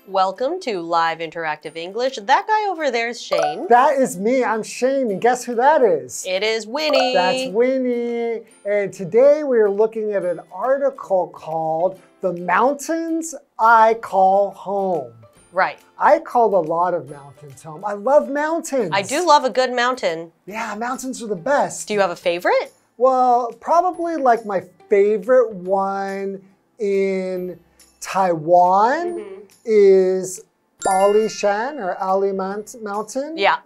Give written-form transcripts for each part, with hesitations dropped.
Welcome to Live Interactive English. That guy over there is Shane. That is me. I'm Shane, and guess who that is? It is Winnie. That's Winnie. And today we are looking at an article called The Mountains I Call Home. Right. I call a lot of mountains home. I love mountains. I do love a good mountain. Yeah, mountains are the best. Do you have a favorite? Well, probably like my favorite one in Taiwan is Alishan or Ali Mountain. Yeah.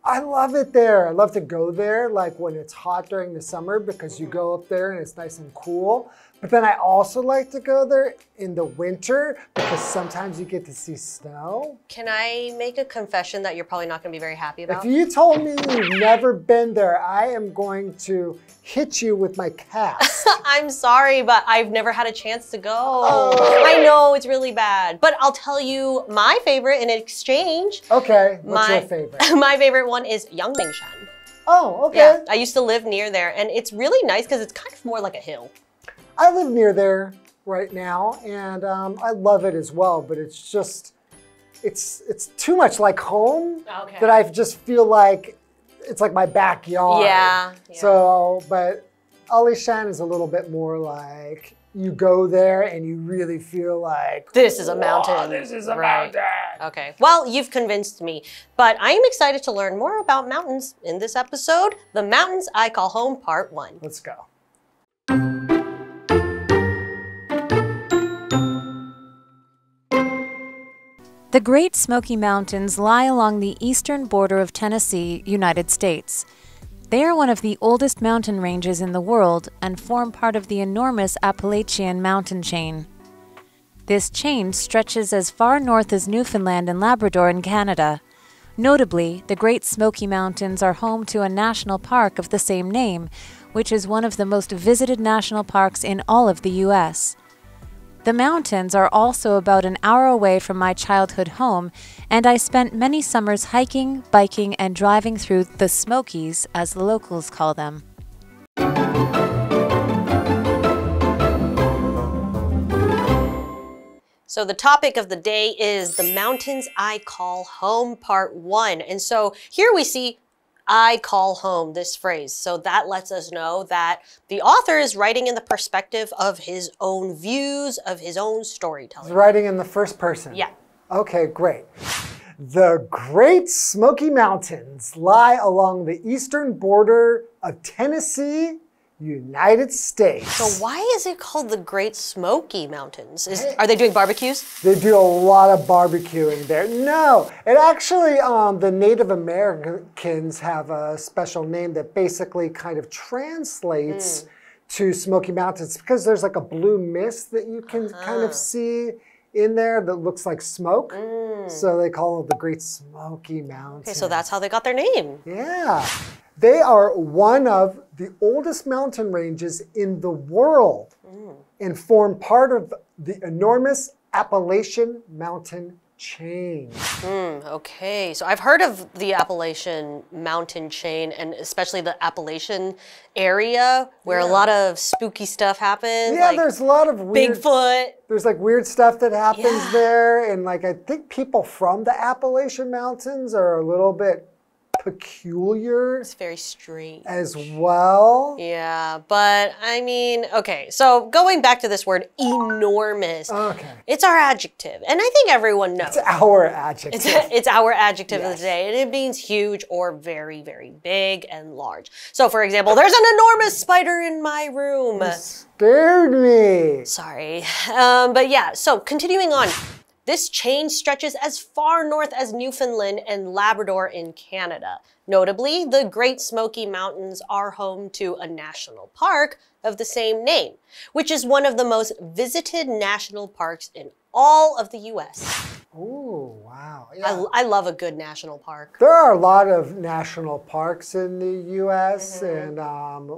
I love it there. I love to go there like when it's hot during the summer because you go up there and it's nice and cool. But then I also like to go there in the winter because sometimes you get to see snow. Can I make a confession that you're probably not going to be very happy about? If you told me you've never been there, I am going to hit you with my cast. I'm sorry, but I've never had a chance to go. Oh. I know, it's really bad. But I'll tell you my favorite in exchange. Okay, what's your favorite? My favorite one is Yangmingshan. Oh, okay. Yeah, I used to live near there, and it's really nice because it's kind of more like a hill. I live near there right now, and I love it as well, but it's just, it's too much like home that I just feel like it's like my backyard. Yeah. So, but Alishan is a little bit more like you go there and you really feel like this is a mountain. This is a mountain. Okay. Well, you've convinced me, but I am excited to learn more about mountains in this episode, The Mountains I Call Home, Part 1. Let's go. The Great Smoky Mountains lie along the eastern border of Tennessee, United States. They are one of the oldest mountain ranges in the world and form part of the enormous Appalachian mountain chain. This chain stretches as far north as Newfoundland and Labrador in Canada. Notably, the Great Smoky Mountains are home to a national park of the same name, which is one of the most visited national parks in all of the U.S. The mountains are also about an hour away from my childhood home, and I spent many summers hiking, biking, and driving through the Smokies, as the locals call them. So the topic of the day is The Mountains I Call Home, Part 1. And so here we see I call home, this phrase. So that lets us know that the author is writing in the perspective of his own views, of his own storytelling. He's writing in the first person? Yeah. Okay, great. The Great Smoky Mountains lie along the eastern border of Tennessee, United States. So why is it called the Great Smoky Mountains? Are they doing barbecues? They do a lot of barbecuing there. No, it actually, the Native Americans have a special name that basically kind of translates to Smoky Mountains because there's like a blue mist that you can kind of see in there that looks like smoke. So they call it the Great Smoky Mountains. Okay, so that's how they got their name. Yeah. They are one of the oldest mountain ranges in the world and form part of the enormous Appalachian mountain chain. Okay, so I've heard of the Appalachian mountain chain and especially the Appalachian area where a lot of spooky stuff happens. Yeah, like there's a lot of weird Bigfoot. There's like weird stuff that happens there, and like I think people from the Appalachian Mountains are a little bit peculiar. It's very strange. As well. Yeah, but I mean, okay, so going back to this word enormous. Okay. It's our adjective, and I think everyone knows. It's our adjective. It's our adjective of the day, and it means huge or very, very big and large. So for example, there's an enormous spider in my room. You scared me. Sorry. But yeah, so continuing on. This chain stretches as far north as Newfoundland and Labrador in Canada. Notably, the Great Smoky Mountains are home to a national park of the same name, which is one of the most visited national parks in all of the US. Oh, wow. Yeah. I love a good national park. There are a lot of national parks in the US, and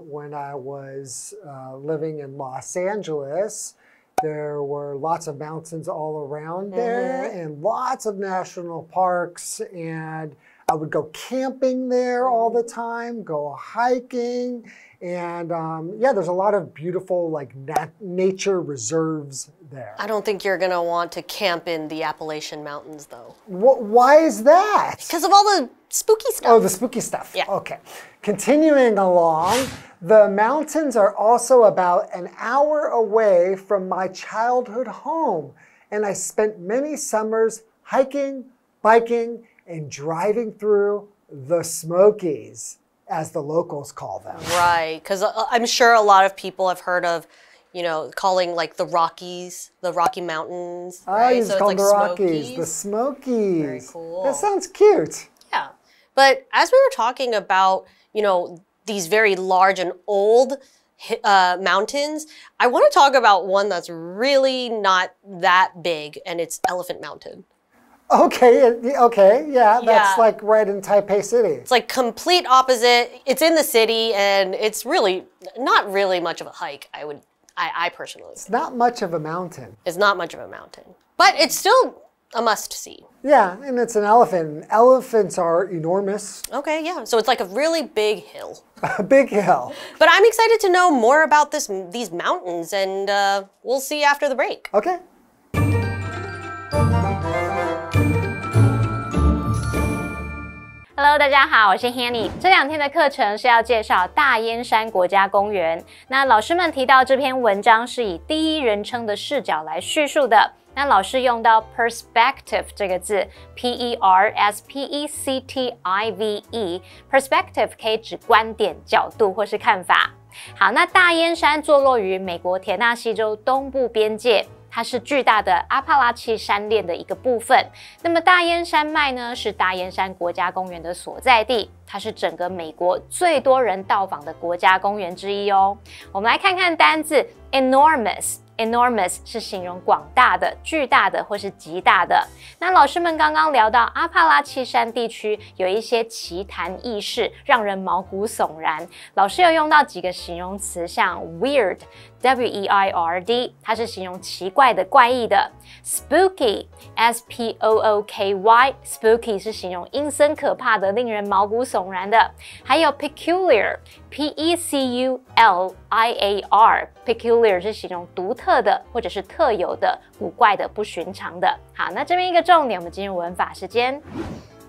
when I was living in Los Angeles, there were lots of mountains all around there and lots of national parks, and I would go camping there all the time, go hiking, And yeah, there's a lot of beautiful like nature reserves there. I don't think you're gonna want to camp in the Appalachian Mountains though. Why is that? Because of all the spooky stuff. Oh, the spooky stuff. Yeah. Okay. Continuing along, the mountains are also about an hour away from my childhood home. And I spent many summers hiking, biking, and driving through the Smokies, as the locals call them. Right, because I'm sure a lot of people have heard of, you know, calling like the Rockies, the Rocky Mountains. Right? You so call it's them like the Rockies, Smokies. the Smokies. Very cool. That sounds cute. Yeah, but as we were talking about, you know, these very large and old mountains, I want to talk about one that's really not that big, and it's Elephant Mountain. Okay, yeah, that's like right in Taipei City. It's like complete opposite. It's in the city, and it's really not really much of a hike. I personally. It's not much of a mountain. It's not much of a mountain, but it's still a must-see. Yeah, and it's an elephant. Elephants are enormous. Okay, yeah. So it's like a really big hill. A big hill. But I'm excited to know more about these mountains, and we'll see after the break. Okay. Hello， 大家好，我是 Hanny。这2天的课程是要介绍大烟山国家公园。那老师们提到这篇文章是以第一人称的视角来叙述的。那老师用到 perspective 这个字 ，Perspective，Perspective 可以指观点、角度或是看法。好，那大烟山坐落于美国田纳西州东部边界。它是巨大的阿帕拉契山链的一个部分。那么大烟山脉呢，是大烟山国家公园的所在地，它是整个美国最多人到访的国家公园之一哦。我们来看看单字 enormous。Enormous 是形容广大的、巨大的或是极大的。那老师们刚刚聊到阿帕拉契山地区有一些奇谈异事，让人毛骨悚然。老师有用到几个形容词，像 weird，W-E-I-R-D， 它是形容奇怪的、怪异的。Spooky，S-P-O-O-K-Y，Spooky 是形容阴森可怕的、令人毛骨悚然的。还有 peculiar，P-E-C-U-L-I-A-R，peculiar 是形容独特的或者是特有的、古怪的、不寻常的。好，那这边一个重点，我们进入文法时间。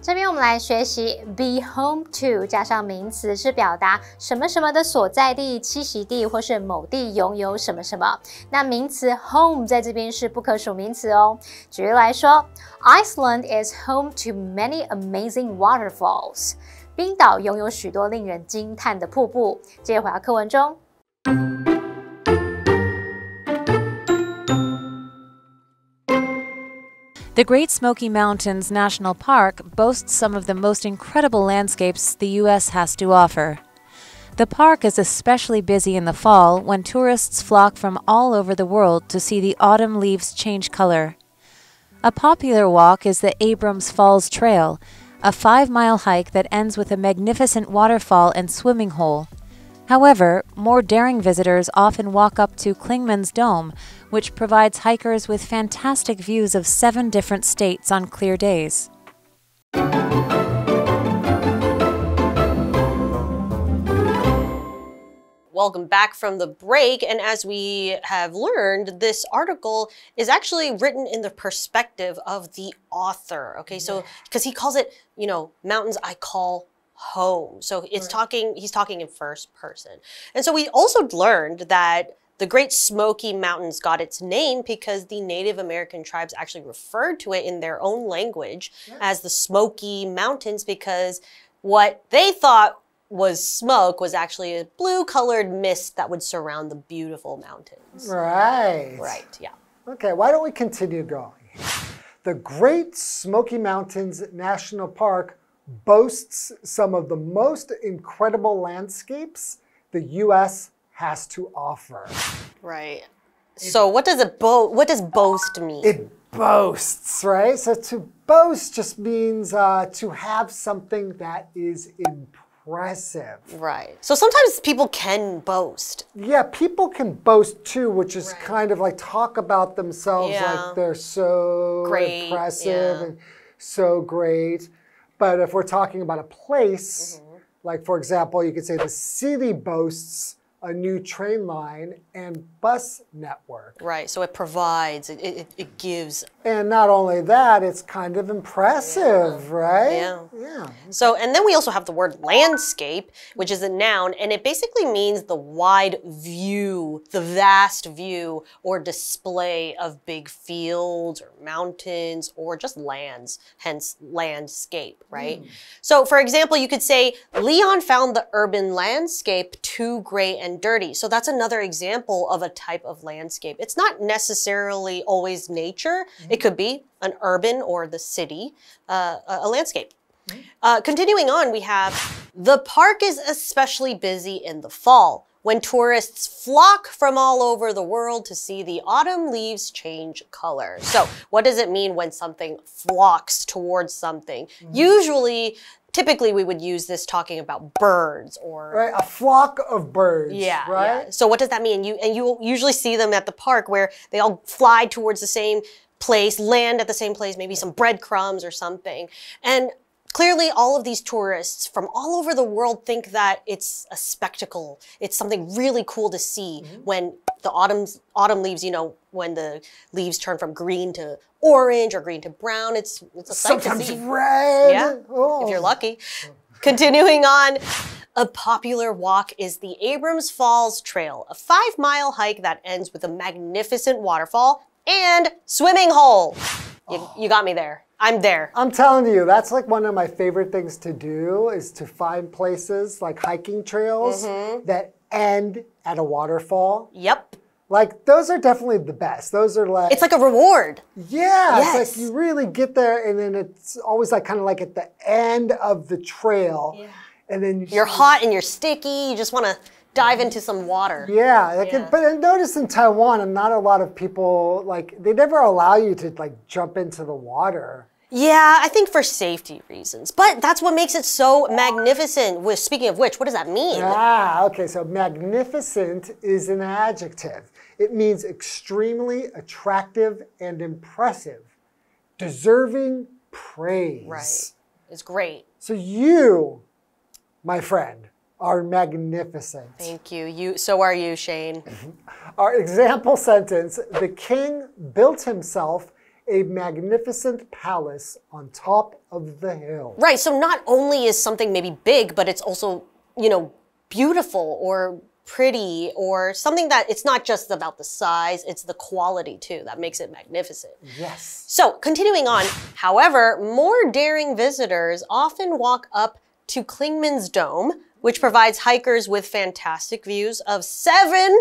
这边我们来学习 be home to 加上名词，是表达什么什么的所在地、栖息地或是某地拥有什么什么。那名词 home 在这边是不可数名词哦。举例来说 ，Iceland is home to many amazing waterfalls。冰岛拥有许多令人惊叹的瀑布。接着回到课文中。The Great Smoky Mountains National Park boasts some of the most incredible landscapes the U.S. has to offer. The park is especially busy in the fall when tourists flock from all over the world to see the autumn leaves change color. A popular walk is the Abrams Falls Trail, a 5-mile hike that ends with a magnificent waterfall and swimming hole. However, more daring visitors often walk up to Clingman's Dome, which provides hikers with fantastic views of 7 different states on clear days. Welcome back from the break, and as we have learned, this article is actually written in the perspective of the author, okay? So, because he calls it, you know, mountains I call home. So it's he's talking in first person. And so we also learned that the Great Smoky Mountains got its name because the Native American tribes actually referred to it in their own language as the Smoky Mountains, because what they thought was smoke was actually a blue-colored mist that would surround the beautiful mountains. Right. Right, yeah. Okay, why don't we continue going? The Great Smoky Mountains National Park boasts some of the most incredible landscapes the U.S. has to offer. Right. So what does boast mean? It boasts, right? So to boast just means to have something that is impressive. Right. So sometimes people can boast. Yeah, people can boast too, which is kind of like talk about themselves like they're so impressive and so great. But if we're talking about a place, Like, for example, you could say the city boasts a new train line and bus network. Right, so it provides, it gives. And not only that, it's kind of impressive, right? Yeah. So, and then we also have the word landscape, which is a noun, and it basically means the wide view, the vast view or display of big fields or mountains or just lands, hence landscape, right? So, for example, you could say, Leon found the urban landscape too gray and dirty. So that's another example of a type of landscape. It's not necessarily always nature. It could be an urban or the city, a landscape. Continuing on, we have the park is especially busy in the fall when tourists flock from all over the world to see the autumn leaves change color. So what does it mean when something flocks towards something? Typically, we would use this talking about birds or... Right, a flock of birds, right? Yeah. So what does that mean? You usually see them at the park where they all fly towards the same place, land at the same place, maybe some breadcrumbs or something. And clearly, all of these tourists from all over the world think that it's a spectacle. It's something really cool to see when the autumn leaves, you know, when the leaves turn from green to orange or green to brown. It's a sight to see. Sometimes red. Yeah, if you're lucky. Continuing on, a popular walk is the Abrams Falls Trail, a 5-mile hike that ends with a magnificent waterfall and swimming hole. You got me there. I'm there. I'm telling you, that's like one of my favorite things to do is to find places like hiking trails that end at a waterfall. Yep. Like, those are definitely the best. Those are like... It's like a reward. Yeah. Yes. It's like you really get there and then it's always like kind of like at the end of the trail. Yeah. And then you're hot and you're sticky. You just want to dive into some water. Yeah. But I noticed in Taiwan, not a lot of people, like, they never allow you to, like, jump into the water. Yeah, I think for safety reasons. But that's what makes it so magnificent. Speaking of which, what does that mean? Okay, so magnificent is an adjective. It means extremely attractive and impressive, deserving praise. Right. It's great. So you, my friend, are magnificent. Thank you. So are you, Shane. Our example sentence, the king built himself a magnificent palace on top of the hill. Right, so not only is something maybe big, but it's also, you know, beautiful or pretty or something that it's not just about the size, it's the quality too that makes it magnificent. Yes. So continuing on, however, more daring visitors often walk up to Clingman's Dome, which provides hikers with fantastic views of seven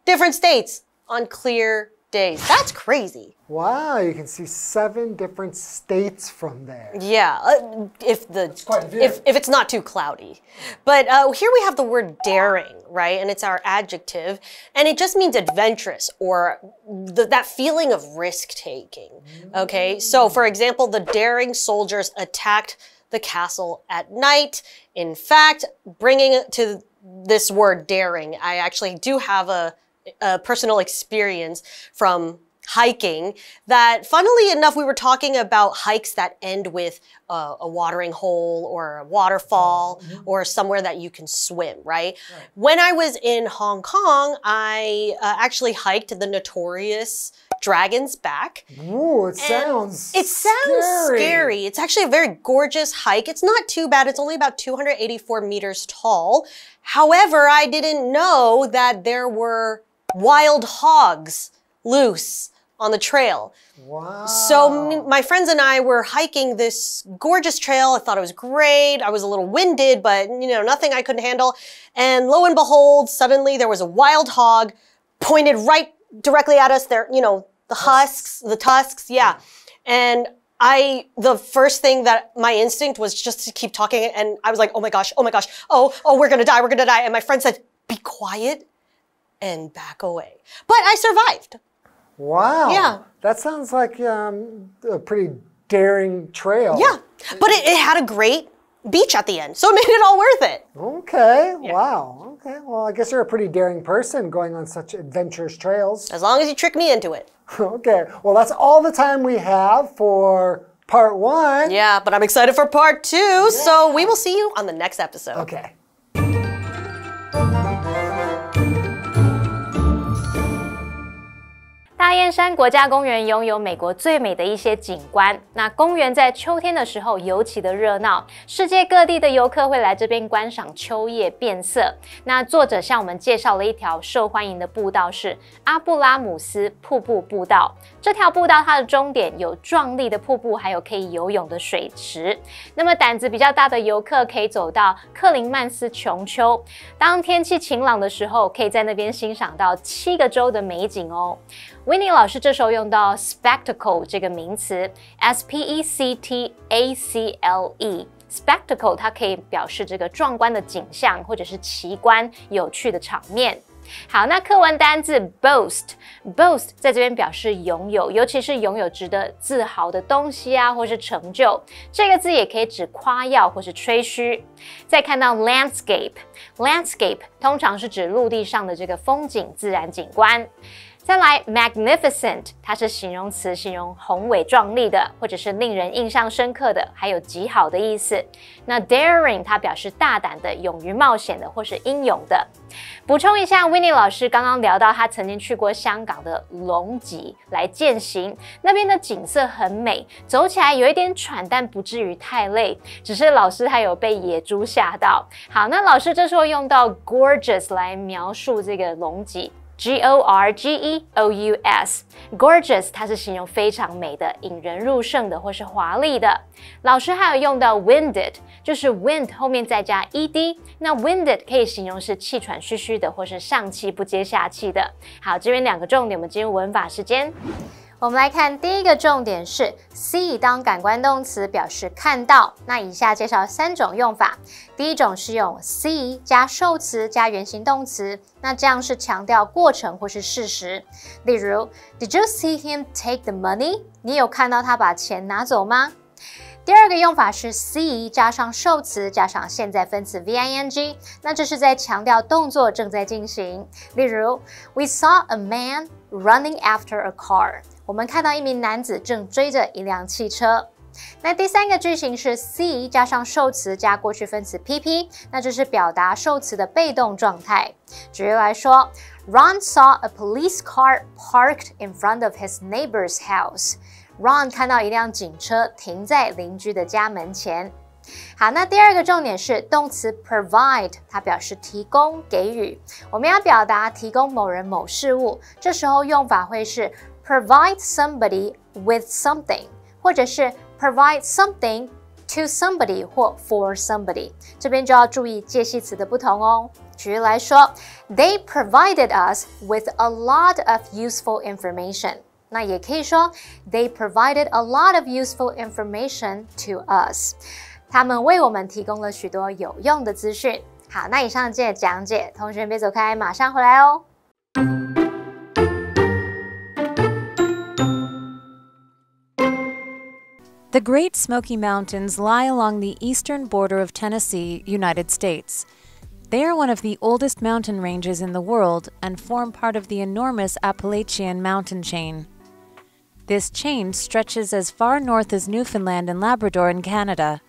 different states on clear days. That's crazy. Wow, you can see 7 different states from there. Yeah, if it's not too cloudy. But here we have the word daring, right? And it's our adjective. And it just means adventurous or that feeling of risk-taking, okay? So, for example, the daring soldiers attacked the castle at night. In fact, bringing it to this word daring, I actually do have a personal experience from hiking that, funnily enough, we were talking about hikes that end with a watering hole or a waterfall or somewhere that you can swim, right? When I was in Hong Kong, I actually hiked the notorious Dragon's Back. Ooh, it sounds scary. It's actually a very gorgeous hike. It's not too bad. It's only about 284 meters tall. However, I didn't know that there were wild hogs loose on the trail. Wow. So my friends and I were hiking this gorgeous trail. I thought it was great. I was a little winded, but you know, nothing I couldn't handle. And lo and behold, suddenly there was a wild hog pointed right directly at us. There, you know, the tusks, yeah. And the first thing that my instinct was just to keep talking. And I was like, oh my gosh, oh, we're gonna die. And my friend said, be quiet and back away. But I survived. Wow. Yeah. That sounds like a pretty daring trail. Yeah, but it had a great beach at the end, so it made it all worth it. Okay, yeah. Wow. Okay, well, I guess you're a pretty daring person going on such adventurous trails. As long as you trick me into it. Okay, well, that's all the time we have for part 1. Yeah, but I'm excited for part 2. So we will see you on the next episode. Okay. 大燕山国家公园拥有美国最美的一些景观。那公园在秋天的时候尤其的热闹，世界各地的游客会来这边观赏秋叶变色。那作者向我们介绍了一条受欢迎的步道，是阿布拉姆斯瀑布步道。这条步道它的终点有壮丽的瀑布，还有可以游泳的水池。那么胆子比较大的游客可以走到克林曼斯琼丘，当天气晴朗的时候，可以在那边欣赏到7个州的美景哦。Winnie 老师这时候用到 spectacle 这个名词 ，spectacle，spectacle 它可以表示这个壮观的景象，或者是奇观、有趣的场面。好，那课文单字 boast 在这边表示拥有，尤其是拥有值得自豪的东西啊，或是成就。这个字也可以指夸耀或是吹嘘。再看到 landscape 通常是指陆地上的这个风景、自然景观。再来 magnificent， 它是形容词，形容宏伟壮丽的，或者是令人印象深刻的，还有极好的意思。那 daring 它表示大胆的、勇于冒险的，或是英勇的。补充一下 ，Winnie 老师刚刚聊到他曾经去过香港的龙脊来健行，那边的景色很美，走起来有一点喘，但不至于太累。只是老师他有被野猪吓到。好，那老师这时候用到 gorgeous 来描述这个龙脊。Gorgeous 它是形容非常美的、引人入胜的或是华丽的。老师还有用到 winded， 就是 wind 后面再加 ed， 那 winded 可以形容是气喘吁吁的或是上气不接下气的。好，这边2个重点，我们进入文法时间。我们来看第一个重点是 see 当感官动词表示看到。那以下介绍3种用法。第一种是用 see 加受词加原形动词，那这样是强调过程或是事实。例如 Did you see him take the money？ 你有看到他把钱拿走吗？第二个用法是 see 加上受词加上现在分词 VING， 那这是在强调动作正在进行。例如 We saw a man running after a car， 我们看到一名男子正追着一辆汽车。那第3个句型是 see 加上受词加过去分词 PP， 那这是表达受词的被动状态。举例来说 Ron saw a police car parked in front of his neighbor's house。Ron 看到一辆警车停在邻居的家门前。好，那第2个重点是动词 provide， 它表示提供、给予。我们要表达提供某人某事物，这时候用法会是 provide somebody with something， 或者是 provide something to somebody 或 for somebody。这边就要注意介系词的不同哦。举例来说 They provided us with a lot of useful information。那也可以说 They provided a lot of useful information to us。 他们为我们提供了许多有用的资讯。好，那以上这些讲解，同学别走开，马上回来哦。The Great Smoky Mountains lie along the eastern border of Tennessee, United States. They are one of the oldest mountain ranges in the world and form part of the enormous Appalachian mountain chain. This chain stretches as far north as Newfoundland and Labrador in Canada.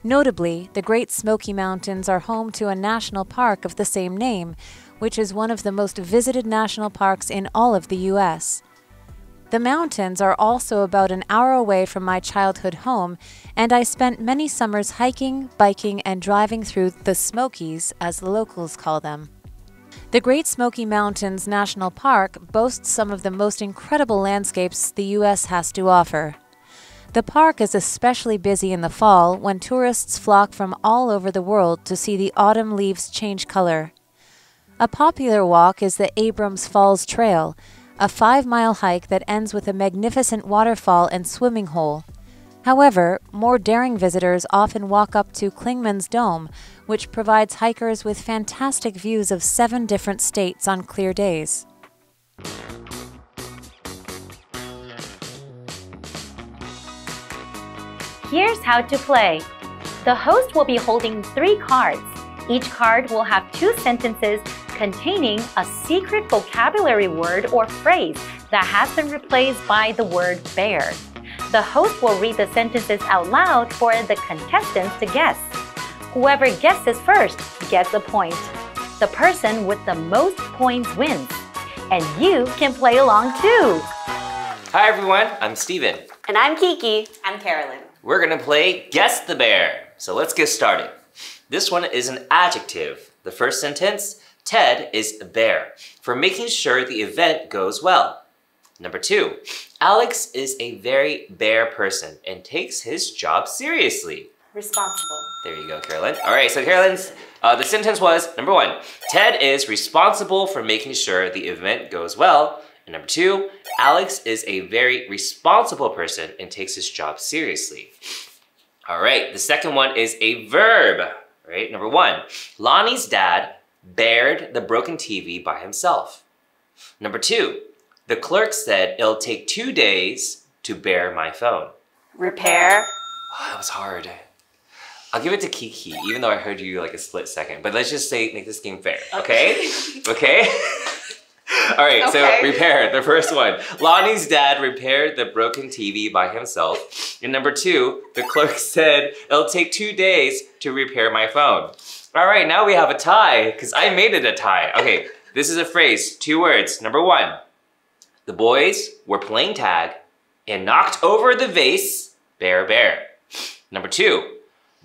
Notably, the Great Smoky Mountains are home to a national park of the same name, which is one of the most visited national parks in all of the U.S. The mountains are also about an hour away from my childhood home, and I spent many summers hiking, biking, and driving through the Smokies, as the locals call them. The Great Smoky Mountains National Park boasts some of the most incredible landscapes the U.S. has to offer. The park is especially busy in the fall when tourists flock from all over the world to see the autumn leaves change color. A popular walk is the Abrams Falls Trail, a 5-mile hike that ends with a magnificent waterfall and swimming hole. However, more daring visitors often walk up to Clingman's Dome, which provides hikers with fantastic views of 7 different states on clear days. Here's how to play. The host will be holding 3 cards. Each card will have 2 sentences containing a secret vocabulary word or phrase that has been replaced by the word bear. The host will read the sentences out loud for the contestants to guess. Whoever guesses first gets a point. The person with the most points wins. And you can play along too. Hi everyone, I'm Stephen. And I'm Kiki. I'm Carolyn. We're gonna play Guess the Bear. So let's get started. This one is an adjective. The first sentence, Ted is a bear for making sure the event goes well. Number 2, Alex is a very bear person and takes his job seriously. Responsible. There you go, Carolyn. All right, so Carolyn's, the sentence was, number 1, Ted is responsible for making sure the event goes well. And number 2, Alex is a very responsible person and takes his job seriously. All right, the second one is a verb, right? Number 1, Lonnie's dad bared the broken TV by himself. Number 2, the clerk said it'll take 2 days to bear my phone. Repair. Oh, that was hard. I'll give it to Kiki, even though I heard you like a split second. But let's just say, make this game fair, okay? Okay? All right, so repair, the first one. Lonnie's dad repaired the broken TV by himself. And number 2, the clerk said it'll take 2 days to repair my phone. All right, now we have a tie, because I made it a tie. Okay, this is a phrase, 2 words. Number 1, the boys were playing tag and knocked over the vase, bear, bear. Number 2,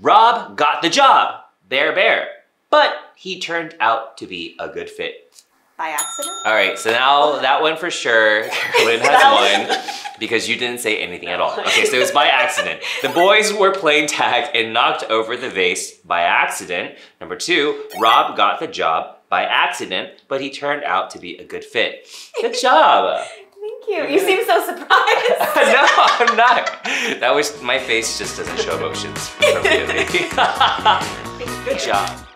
Rob got the job, bear, bear, but he turned out to be a good fit. By accident? All right, so now that one for sure, Carolyn has won because you didn't say anything at all. Okay, so it was by accident. The boys were playing tag and knocked over the vase by accident. Number 2, Rob got the job by accident, but he turned out to be a good fit. Good job. Thank you. You seem so surprised. No, I'm not. That was, my face just doesn't show emotions. Good job.